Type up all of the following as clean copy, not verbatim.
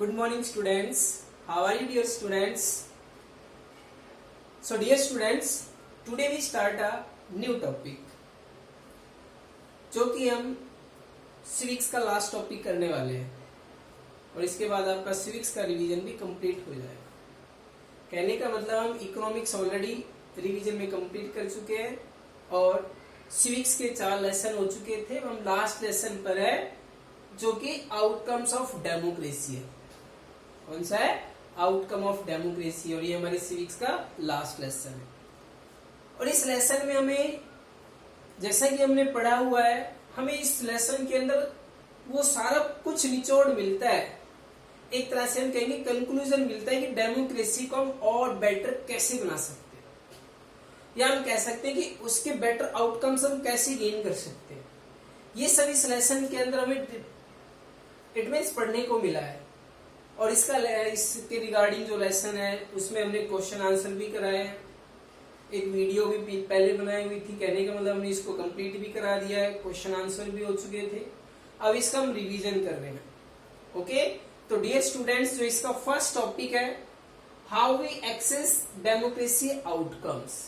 Good morning students. How are you dear students? So dear students, today we start a new topic जो कि हम civics का last topic करने वाले हैं और इसके बाद आपका सिविक्स का रिवीजन भी कंप्लीट हो जाएगा। कहने का मतलब हम इकोनॉमिक्स ऑलरेडी रिवीजन में कंप्लीट कर चुके हैं और सिविक्स के 4 लेसन हो चुके थे। हम लास्ट लेसन पर है जो कि आउटकम्स ऑफ डेमोक्रेसी है। कौन सा है? Outcome of democracy. और ये हमारे सिविक्स का लास्ट लेसन है। और इस लेसन में हमें, जैसा कि हमने पढ़ा हुआ है, हमें इस लेसन के अंदर वो सारा कुछ निचोड़ मिलता है। एक तरह से हम कहेंगे कंक्लूजन मिलता है कि डेमोक्रेसी को हम और बेटर कैसे बना सकते हैं, या हम कह सकते हैं कि उसके बेटर आउटकम्स हम कैसे गेन कर सकते हैं। ये सब इस लेसन के अंदर हमें इट मीन्स पढ़ने को मिला है। और इसके रिगार्डिंग जो लेसन है उसमें हमने क्वेश्चन आंसर भी कराए हैं। एक वीडियो भी पहले बनाई हुई थी। कहने का मतलब हमने इसको कंप्लीट भी करा दिया है, क्वेश्चन आंसर भी हो चुके थे। अब इसका हम रिवीजन कर रहे हैं। ओके, तो डियर स्टूडेंट्स, जो इसका फर्स्ट टॉपिक है, how we access democracy outcomes.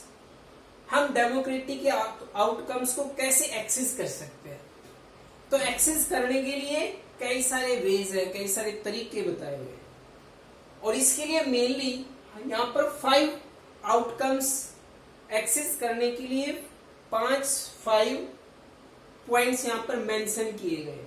हम डेमोक्रेसी के आउटकम्स को कैसे एक्सेस कर सकते हैं। तो एक्सेस करने के लिए कई सारे वेज है, कई सारे तरीके बताए हुए हैं। और इसके लिए मेनली यहाँ पर 5 आउटकम्स एक्सेस करने के लिए 5 पॉइंट्स यहाँ पर मेंशन किए गए,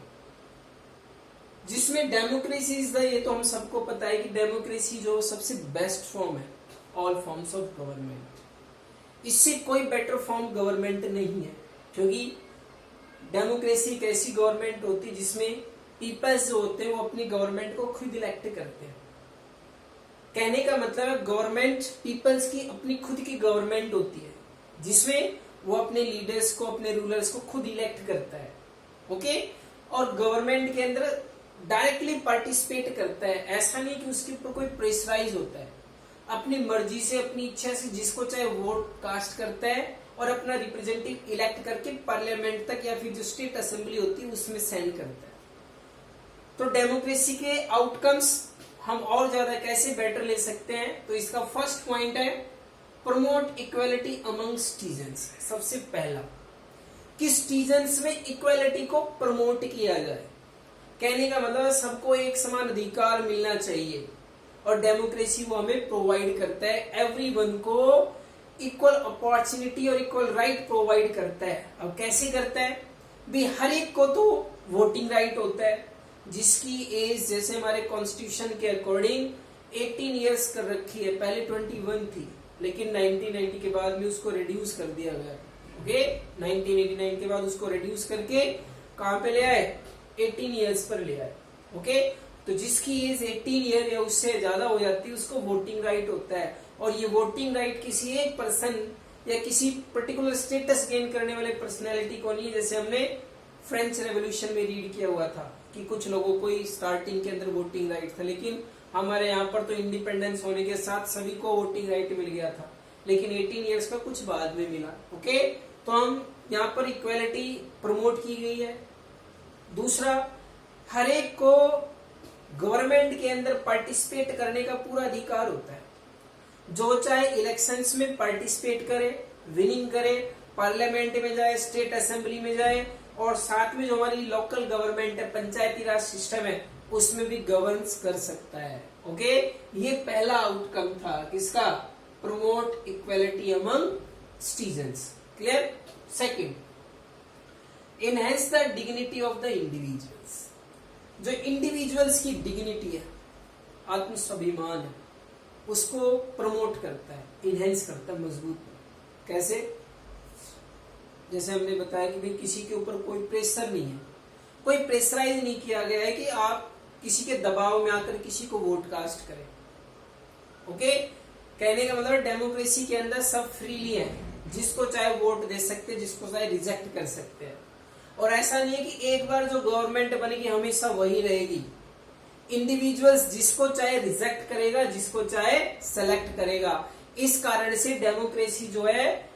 जिसमें डेमोक्रेसी इज द, ये तो हम सबको पता है कि डेमोक्रेसी जो सबसे बेस्ट फॉर्म है ऑल फॉर्म्स ऑफ गवर्नमेंट। इससे कोई बेटर फॉर्म गवर्नमेंट नहीं है, क्योंकि डेमोक्रेसी एक ऐसी गवर्नमेंट होती है जिसमें पीपल्स जो होते हैं वो अपनी गवर्नमेंट को खुद इलेक्ट करते हैं। कहने का मतलब है गवर्नमेंट पीपल्स की अपनी खुद की गवर्नमेंट होती है, जिसमें वो अपने लीडर्स को, अपने रूलर्स को खुद इलेक्ट करता है। ओके, और गवर्नमेंट के अंदर डायरेक्टली पार्टिसिपेट करता है। ऐसा नहीं कि उसके ऊपर कोई प्रेशराइज होता है। अपनी मर्जी से, अपनी इच्छा से जिसको चाहे वोट कास्ट करता है और अपना रिप्रेजेंटेटिव इलेक्ट करके पार्लियामेंट तक या फिर जो स्टेट असेंबली होती है उसमें सेंड करता है। तो डेमोक्रेसी के आउटकम्स हम और ज्यादा कैसे बेटर ले सकते हैं, तो इसका फर्स्ट पॉइंट है प्रमोट इक्वालिटी अमंग सिटीजन्स। सबसे पहला कि सिटीजन्स में इक्वालिटी को प्रमोट किया जाए। कहने का मतलब सबको एक समान अधिकार मिलना चाहिए और डेमोक्रेसी वो हमें प्रोवाइड करता है। एवरीवन को इक्वल अपॉर्चुनिटी और इक्वल राइट प्रोवाइड करता है। अब कैसे करता है भी? हर एक को तो वोटिंग राइट होता है, जिसकी एज जैसे हमारे कॉन्स्टिट्यूशन के अकॉर्डिंग 18 इयर्स कर रखी है। पहले 21 थी, लेकिन 1990 के बाद में उसको रिड्यूस कर दिया गया। ओके, 1989 के बाद उसको रिड्यूस करके कहां पे ले आए? 18 इयर्स पर ले आए। ओके, तो जिसकी एज 18 ईयर या उससे ज्यादा हो जाती है उसको वोटिंग राइट होता है। और ये वोटिंग राइट किसी एक पर्सन या किसी पर्टिकुलर स्टेटस गेन करने वाले पर्सनैलिटी को नहीं। जैसे हमने फ्रेंच रेवोल्यूशन में रीड किया हुआ था कि कुछ लोगों को स्टार्टिंग के अंदर वोटिंग राइट था, लेकिन हमारे यहाँ पर तो इंडिपेंडेंस होने के साथ सभी को वोटिंग राइट मिल गया था, लेकिन 18 इयर्स का कुछ बाद में मिला। ओके, तो हम यहाँ पर इक्वालिटी प्रमोट की गई है। दूसरा, हर एक को गवर्नमेंट के अंदर पार्टिसिपेट करने का पूरा अधिकार होता है। जो चाहे इलेक्शंस में पार्टिसिपेट करे, विनिंग करे, पार्लियामेंट में जाए, स्टेट असेंबली में जाए, और साथ में जो हमारी लोकल गवर्नमेंट है, पंचायती राज सिस्टम है, उसमें भी गवर्नेंस कर सकता है। ओके, ये पहला आउटकम था किसका? Promote equality among citizens. Clear? Second, enhance the dignity of the individuals. जो इंडिविजुअल्स की डिग्निटी है, आत्मस्वाभिमान है, उसको प्रमोट करता है, इनहेंस करता है, मजबूत। कैसे? जैसे हमने बताया कि भाई किसी के ऊपर कोई प्रेशर नहीं है, कोई प्रेशराइज नहीं किया गया है कि आप किसी के दबाव में आकर किसी को वोट कास्ट करें। ओके, कहने का मतलब डेमोक्रेसी के अंदर सब फ्रीली है, जिसको चाहे वोट दे सकते हैं, जिसको चाहे रिजेक्ट कर सकते हैं। और ऐसा नहीं है कि एक बार जो गवर्नमेंट बनेगी हमेशा वही रहेगी। इंडिविजुअल्स जिसको चाहे रिजेक्ट करेगा, जिसको चाहे सेलेक्ट करेगा। इस कारण से डेमोक्रेसी जो है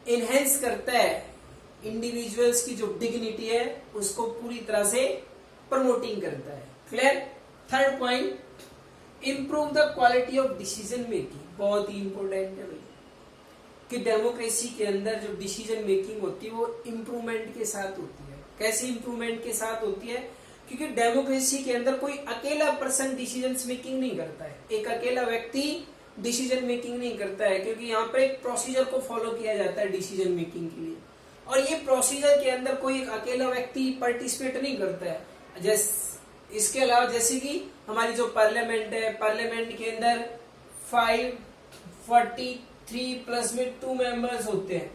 इनहेंस करता है इंडिविजुअल्स की जो डिग्निटी है, उसको पूरी तरह से प्रमोटिंग करता है। Clear? Third point, improve the quality of decision making. बहुत ही इंपॉर्टेंट है भाई कि डेमोक्रेसी के अंदर जो डिसीजन मेकिंग होती है वो इम्प्रूवमेंट के साथ होती है। कैसी इम्प्रूवमेंट के साथ होती है? क्योंकि डेमोक्रेसी के अंदर कोई अकेला पर्सन डिसीजन मेकिंग नहीं करता है, एक अकेला व्यक्ति डिसीजन मेकिंग नहीं करता है, क्योंकि यहाँ पर एक प्रोसीजर को फॉलो किया जाता है डिसीजन मेकिंग के लिए, और ये प्रोसीजर के अंदर कोई एक अकेला व्यक्ति पार्टिसिपेट नहीं करता है। इसके अलावा जैसे कि हमारी जो पार्लियामेंट है, पार्लियामेंट के अंदर 543 प्लस में 2 मेंबर्स होते हैं।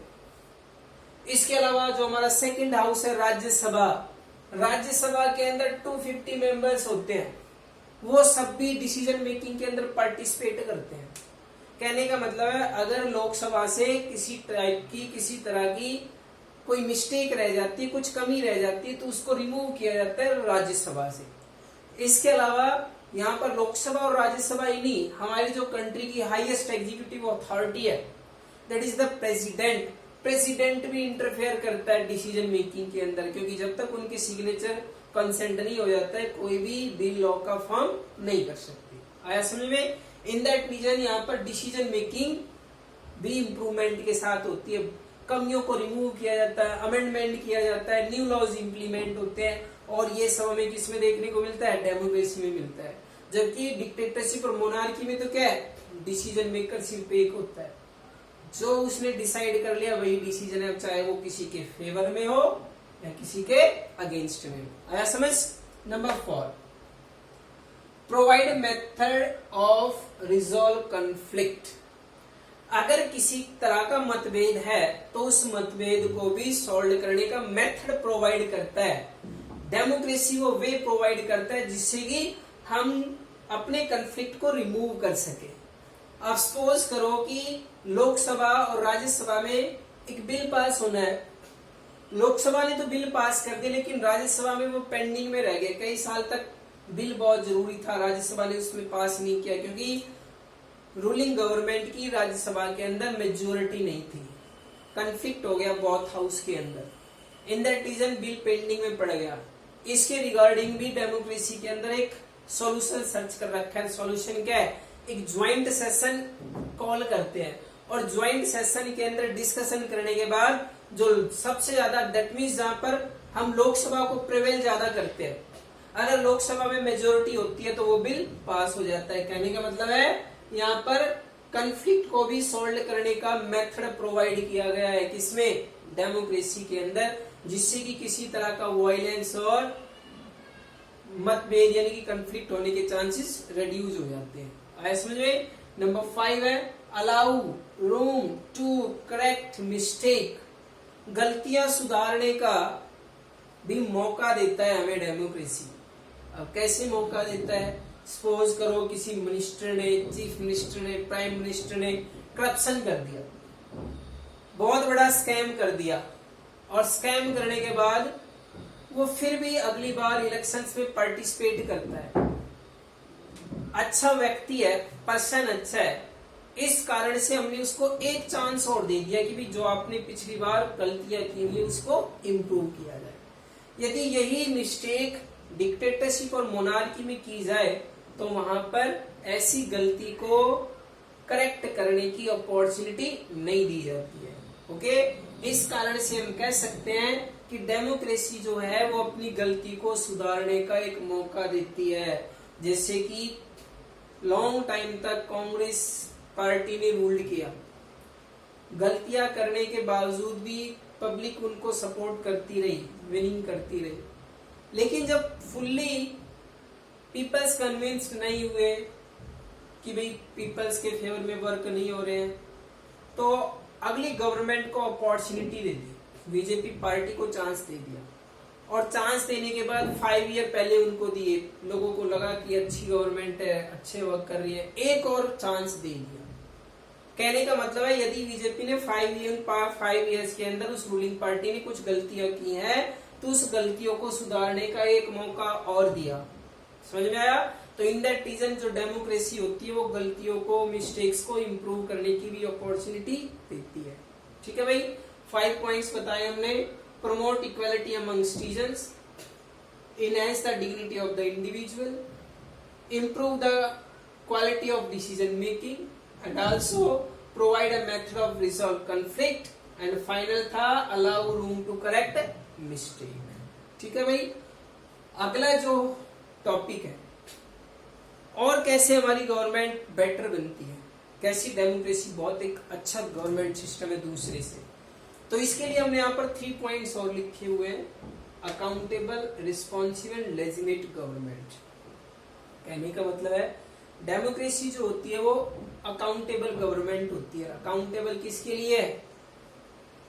इसके अलावा जो हमारा सेकंड हाउस है राज्यसभा, राज्यसभा के अंदर 250 मेंबर्स होते हैं। वो सब भी डिसीजन मेकिंग के अंदर पार्टिसिपेट करते हैं। कहने का मतलब है अगर लोकसभा से किसी टाइप की किसी तरह की कोई मिस्टेक रह जाती है, कुछ कमी रह जाती है, तो उसको रिमूव किया जाता है राज्यसभा से। इसके अलावा यहाँ पर लोकसभा और राज्यसभा ही नहीं, हमारी जो कंट्री की हाईएस्ट एग्जीक्यूटिव अथॉरिटी है that is the president, president भी इंटरफेयर करता है डिसीजन मेकिंग के अंदर, क्योंकि जब तक उनके सिग्नेचर कंसेंट नहीं हो जाता है कोई भी बिल लॉ का फॉर्म नहीं कर सकते। आया समझ में? इन दैट रीजन यहाँ पर डिसीजन मेकिंग भी इम्प्रूवमेंट के साथ होती है, कमियों को रिमूव किया जाता है, अमेंडमेंट किया जाता है, न्यू लॉज इंप्लीमेंट होते हैं, और ये सब हमें किसमें देखने को मिलता है? डेमोक्रेसी में मिलता है। जबकि डिक्टेटरशिप और मोनार्की में तो क्या है? डिसीजन मेकर सिर्फ एक होता है, जो उसने डिसाइड कर लिया वही डिसीजन है, चाहे वो किसी के फेवर में हो या किसी के अगेंस्ट में हो। आया समझ? Number 4, provide method of resolve conflict. अगर किसी तरह का मतभेद है तो उस मतभेद को भी सॉल्व करने का मेथड प्रोवाइड करता है। डेमोक्रेसी वो वे प्रोवाइड करता है जिससे कि हम अपने कॉन्फ्लिक्ट को रिमूव कर सके। अब सपोज करो कि लोकसभा और राज्यसभा में एक बिल पास होना है, लोकसभा ने तो बिल पास कर दिया लेकिन राज्यसभा में वो पेंडिंग में रह गया, कई साल तक बिल बहुत जरूरी था, राज्यसभा ने उसमें पास नहीं किया क्योंकि रूलिंग गवर्नमेंट की राज्यसभा के अंदर मेजोरिटी नहीं थी, कॉन्फ्लिक्ट हो गया बोथ हाउस के अंदर, in that reason bill pending में पड़ गया। इसके रिगार्डिंग भी डेमोक्रेसी के अंदर एक सॉल्यूशन सर्च कर रखा है। सॉल्यूशन क्या है? एक ज्वाइंट सेशन कॉल करते हैं और ज्वाइंट सेशन के अंदर डिस्कशन करने के बाद जो सबसे ज्यादा, दैट मीन्स जहां पर हम लोकसभा को प्रिवेल ज्यादा करते हैं, अगर लोकसभा में मेजोरिटी होती है तो वो बिल पास हो जाता है। कहने का मतलब है यहाँ पर कॉन्फ्लिक्ट को भी सॉल्व करने का मेथड प्रोवाइड किया गया है, किसमें? डेमोक्रेसी के अंदर, जिससे कि किसी तरह का वायलेंस और मतभेद यानी कि कॉन्फ्लिक्ट होने के चांसेस रिड्यूस हो जाते हैं। आया समझ में? नंबर 5 है allow room to correct mistake. गलतियां सुधारने का भी मौका देता है हमें डेमोक्रेसी। अब कैसे मौका देता है? सपोज करो किसी मिनिस्टर ने, चीफ मिनिस्टर ने, प्राइम मिनिस्टर ने करप्शन कर दिया, बहुत बड़ा स्कैम कर दिया, और स्कैम करने के बाद वो फिर भी अगली बार इलेक्शंस में पार्टिसिपेट करता है। अच्छा व्यक्ति है, पर्सन अच्छा है, इस कारण से हमने उसको एक चांस और दे दिया कि भी जो आपने पिछली बार गलतियां की हुई उसको इम्प्रूव किया जाए। यदि यही मिस्टेक डिक्टेटरशिप और मोनार्की में की जाए तो वहां पर ऐसी गलती को करेक्ट करने की अपॉर्चुनिटी नहीं दी जाती है। ओके, इस कारण से हम कह सकते हैं कि डेमोक्रेसी जो है वो अपनी गलती को सुधारने का एक मौका देती है। जैसे कि लॉन्ग टाइम तक कांग्रेस पार्टी ने रूल्ड किया, गलतियां करने के बावजूद भी पब्लिक उनको सपोर्ट करती रही, विनिंग करती रही, लेकिन जब फुल्ली पीपल्स कन्विंस्ड नहीं हुए कि भाई पीपल्स के फेवर में वर्क नहीं हो रहे हैं, तो अगली गवर्नमेंट को अपॉर्चुनिटी दे दी, बीजेपी पार्टी को चांस दे दिया, और चांस देने के बाद 5 ईयर पहले उनको दिए, लोगों को लगा कि अच्छी गवर्नमेंट है, अच्छे वर्क कर रही है, एक और चांस दे दिया। कहने का मतलब है यदि बीजेपी ने 5 ईयर्स के अंदर उस रूलिंग पार्टी ने कुछ गलतियां की हैं तो उस गलतियों को सुधारने का एक मौका और दिया। समझ में आया? तो इन दैट रीजन जो डेमोक्रेसी होती है वो गलतियों को, मिस्टेक्स को इम्प्रूव करने की भी अपॉर्चुनिटी देती है। ठीक है भाई, 5 पॉइंट्स बताए हमने। Promote equality among citizens, enhance the dignity of the individual, improve the quality of decision making, and also provide a method of resolve conflict, and final था allow room to correct mistake। ठीक है भाई। अगला जो topic है, और कैसे हमारी गवर्नमेंट बेटर बनती है, कैसी डेमोक्रेसी बहुत एक अच्छा गवर्नमेंट सिस्टम है दूसरे से। तो इसके लिए हमने यहाँ पर 3 पॉइंट्स और लिखे हुए हैं। Accountable, responsible, legitimate government. कहने का मतलब है डेमोक्रेसी जो होती है वो अकाउंटेबल गवर्नमेंट होती है। अकाउंटेबल किसके लिए है?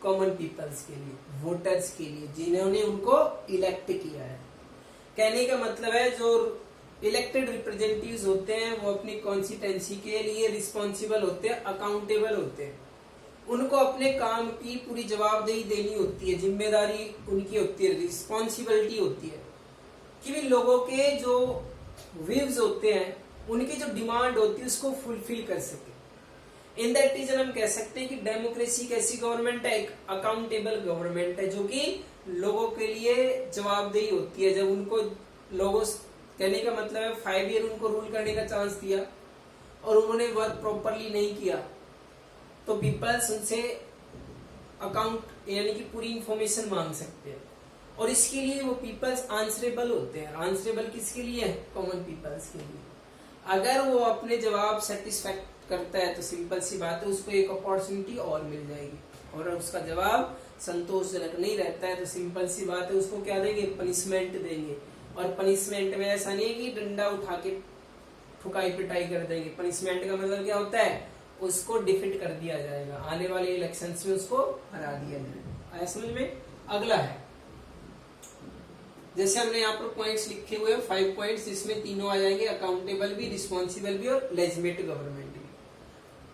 कॉमन पीपल्स के लिए, वोटर्स के लिए, जिन्होंने उनको इलेक्ट किया है। कहने का मतलब है जो इलेक्टेड रिप्रेजेंटेटिव्स होते हैं वो अपनी कॉन्स्टिट्यूएंसी के लिए रिस्पॉन्सिबल होते हैं, अकाउंटेबल होते हैं। उनको अपने काम की पूरी जवाबदेही देनी होती है, जिम्मेदारी उनकी होती है, रिस्पॉन्सिबिलिटी होती है कि भी लोगों के जो व्यूज होते हैं, उनकी जो डिमांड होती है उसको फुलफिल कर सके। इन दैट रीजन हम कह सकते हैं कि डेमोक्रेसी कैसी गवर्नमेंट है? एक अकाउंटेबल गवर्नमेंट है जो कि लोगों के लिए जवाबदेही होती है। जब उनको लोगों, कहने का मतलब है 5 ईयर उनको रूल करने का चांस दिया और उन्होंने वर्क प्रॉपरली नहीं किया, तो पीपल्स उनसे अकाउंट यानी कि पूरी इंफॉर्मेशन मांग सकते हैं, और इसके लिए वो पीपल्स आंसरेबल होते हैं। आंसरेबल किसके लिए है? कॉमन पीपल्स के लिए। अगर वो अपने जवाब सेटिस्फैक्ट करता है तो सिंपल सी बात है उसको एक अपॉर्चुनिटी और मिल जाएगी, और उसका जवाब संतोषजनक नहीं रहता है तो सिंपल सी बात है उसको क्या देंगे? पनिशमेंट देंगे। और पनिशमेंट में ऐसा नहीं है कि डंडा उठा के ठुकाई पिटाई कर देंगे। पनिशमेंट का मतलब क्या होता है? उसको डिफीट कर दिया जाएगा, आने वाले इलेक्शंस में उसको हरा दिया जाएगा। आया समझ में? अगला है, जैसे हमने यहाँ पर पॉइंट्स लिखे हुए हैं 5 पॉइंट्स, जिसमें तीनों आ जाएंगे, अकाउंटेबल भी, रिस्पॉन्सिबल भी और लेजिटिमेट गवर्नमेंट भी।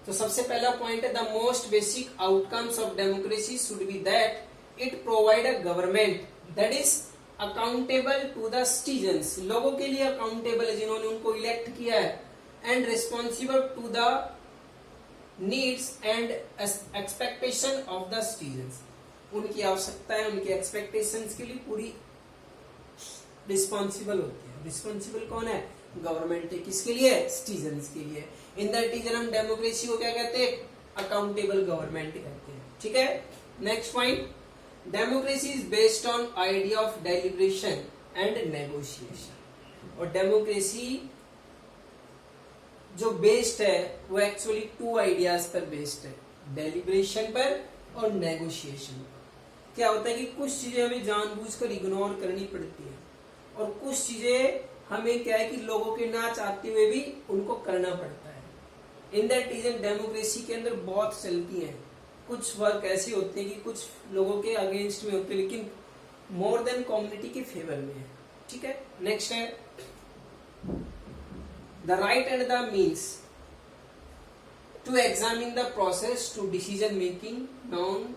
तो सबसे पहला पॉइंट है the most basic outcomes of democracy should be that it provide a government that is accountable to the citizens. लोगों के लिए अकाउंटेबल है जिन्होंने उनको इलेक्ट किया है, and responsible to the needs and expectation of the citizens. उनकी आवश्यकता है, उनकी एक्सपेक्टेशंस के लिए पूरी रिस्पॉन्सिबल होती है। रिस्पॉन्सिबल कौन है? गवर्नमेंट है। किसके लिए? सिटीजन्स के लिए। इन दैट रीजन हम डेमोक्रेसी को क्या कहते हैं? अकाउंटेबल गवर्नमेंट कहते हैं। ठीक है। Next point, democracy is based on idea of deliberation and negotiation. और डेमोक्रेसी जो बेस्ड है वो एक्चुअली 2 आइडियाज पर बेस्ड है, डेलिब्रेशन पर और नेगोशिएशन पर। क्या होता है कि कुछ चीजें हमें जानबूझकर इग्नोर करनी पड़ती है, और कुछ चीजें हमें क्या है कि लोगों के ना चाहते हुए भी उनको करना पड़ता है। इन दैट रीजन डेमोक्रेसी के अंदर बहुत चलती है। कुछ वर्क ऐसे होते हैं कि कुछ लोगों के अगेंस्ट में होते हैं, लेकिन मोर देन कम्युनिटी के फेवर में है। ठीक है। नेक्स्ट है the right and the means to examine the process to decision making known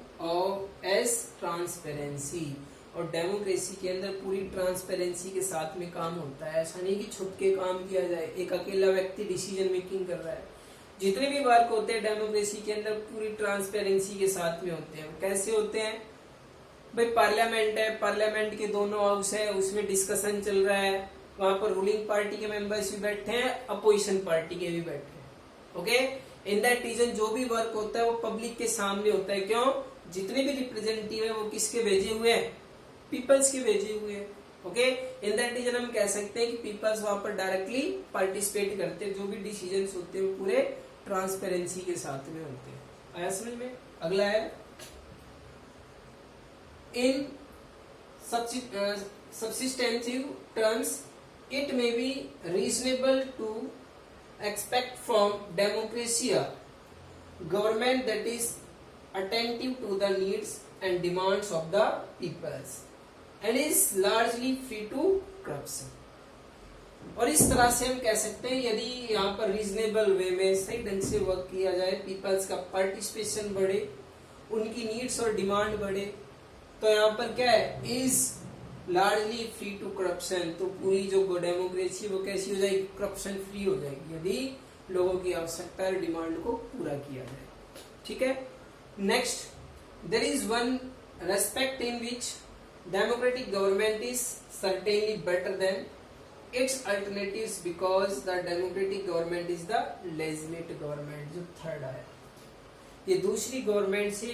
as transparency. और डेमोक्रेसी के अंदर पूरी ट्रांसपेरेंसी के साथ में काम होता है। ऐसा नहीं कि छुप के काम किया जाए, एक अकेला व्यक्ति डिसीजन मेकिंग कर रहा है। जितने भी वर्क होते हैं डेमोक्रेसी के अंदर पूरी ट्रांसपेरेंसी के साथ में होते हैं। कैसे होते हैं भाई? पार्लियामेंट है, पार्लियामेंट के दोनों हाउस है, उसमें डिस्कशन चल रहा है, वहां पर रूलिंग पार्टी के मेंबर्स भी बैठे हैं, अपोजिशन पार्टी के भी बैठे हैं। ओके। इन दैट रीजन जो भी वर्क होता है वो पब्लिक के सामने होता है। क्यों? जितने भी रिप्रेजेंटेटिव है वो किसके भेजे हुए हैं? पीपल्स के भेजे हुए हैं। ओके। इन दैट रीजन हम कह सकते हैं कि पीपल्स वहां पर डायरेक्टली पार्टिसिपेट करते हैं। जो भी डिसीजंस होते हैं वो पूरे ट्रांसपेरेंसी के साथ में होते हैं। आया समझ में? अगला है इन substantive terms it may be reasonable to expect from democracy a government that is attentive to the needs and demands of the peoples and is largely free to corruption। और इस तरह से हम कह सकते हैं यदि यहाँ पर रीजनेबल वे में सही ढंग से वर्क किया जाए, पीपल्स का पार्टिसिपेशन बढ़े, उनकी नीड्स और डिमांड बढ़े, तो यहाँ पर क्या है? Is largely free to corruption. तो पूरी जो डेमोक्रेसी वो कैसी हो जाएगी? करप्शन फ्री हो जाएगी, यदि लोगों की आवश्यकता और डिमांड को पूरा किया जाए। ठीक है। Next, there is one respect in which democratic government is certainly better than its alternatives because the democratic government is the legislative government, जो थर्ड आया, ये दूसरी गवर्नमेंट से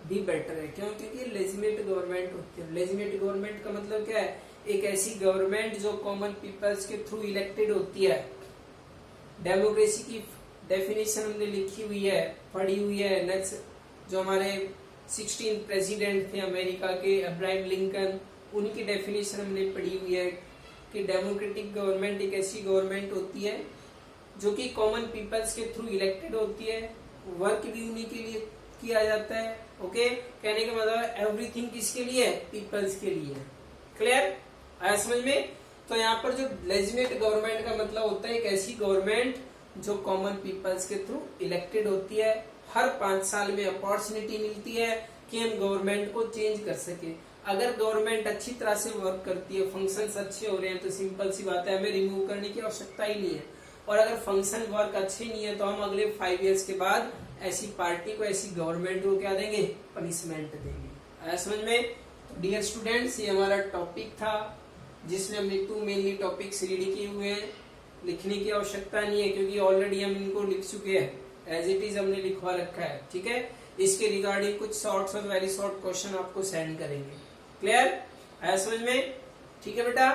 भी बेटर है। क्यों? क्योंकि लेजिस्लेटिव गवर्नमेंट होती है। लेजिस्लेटिव गवर्नमेंट का मतलब क्या है? एक ऐसी गवर्नमेंट जो कॉमन पीपल्स के थ्रू इलेक्टेड होती है। डेमोक्रेसी की डेफिनेशन हमने लिखी हुई है, पढ़ी हुई है। नेक्स्ट जो हमारे 16 प्रेसिडेंट थे अमेरिका के, अब्राहम लिंकन, उनकी डेफिनेशन हमने पढ़ी हुई है कि डेमोक्रेटिक गवर्नमेंट एक ऐसी गवर्नमेंट होती है जो कि कॉमन पीपल्स के थ्रू इलेक्टेड होती है, वर्क भी उन्हीं के लिए किया जाता है। ओके, कहने का मतलब एवरीथिंग किसके लिए है? पीपल्स के लिए। क्लियर आया समझ में? तो यहाँ पर जो लेजिस्लेटिव गवर्नमेंट का मतलब होता है एक ऐसी गवर्नमेंट जो कॉमन पीपल्स के थ्रू इलेक्टेड होती है। हर 5 साल में अपॉर्चुनिटी मिलती है कि हम गवर्नमेंट को चेंज कर सके। अगर गवर्नमेंट अच्छी तरह से वर्क करती है, फंक्शंस अच्छे हो रहे हैं, तो सिंपल सी बात है, हमें रिमूव करने की आवश्यकता ही नहीं है। और अगर फंक्शन वर्क अच्छे नहीं है तो हम अगले 5 इयर्स के बाद ऐसी पार्टी को, ऐसी गवर्नमेंट को क्या देंगे? पनिशमेंट देंगे। आया समझ में? डियर स्टूडेंट्स, ये हमारा टॉपिक था जिसमें हमने 2 मेनली टॉपिक्स रीड किए हुए हैं। लिखने की आवश्यकता नहीं है क्योंकि ऑलरेडी हम इनको लिख चुके हैं, एज इट इज हमने लिखवा रखा है। ठीक है, इसके रिगार्डिंग कुछ शॉर्ट्स और वेरी शॉर्ट क्वेश्चन आपको सेंड करेंगे। क्लियर आया समझ में? ठीक है बेटा,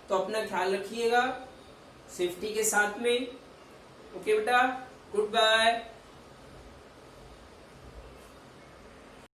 तो अपना ख्याल रखिएगा सेफ्टी के साथ में। ओके बेटा, गुड बाय।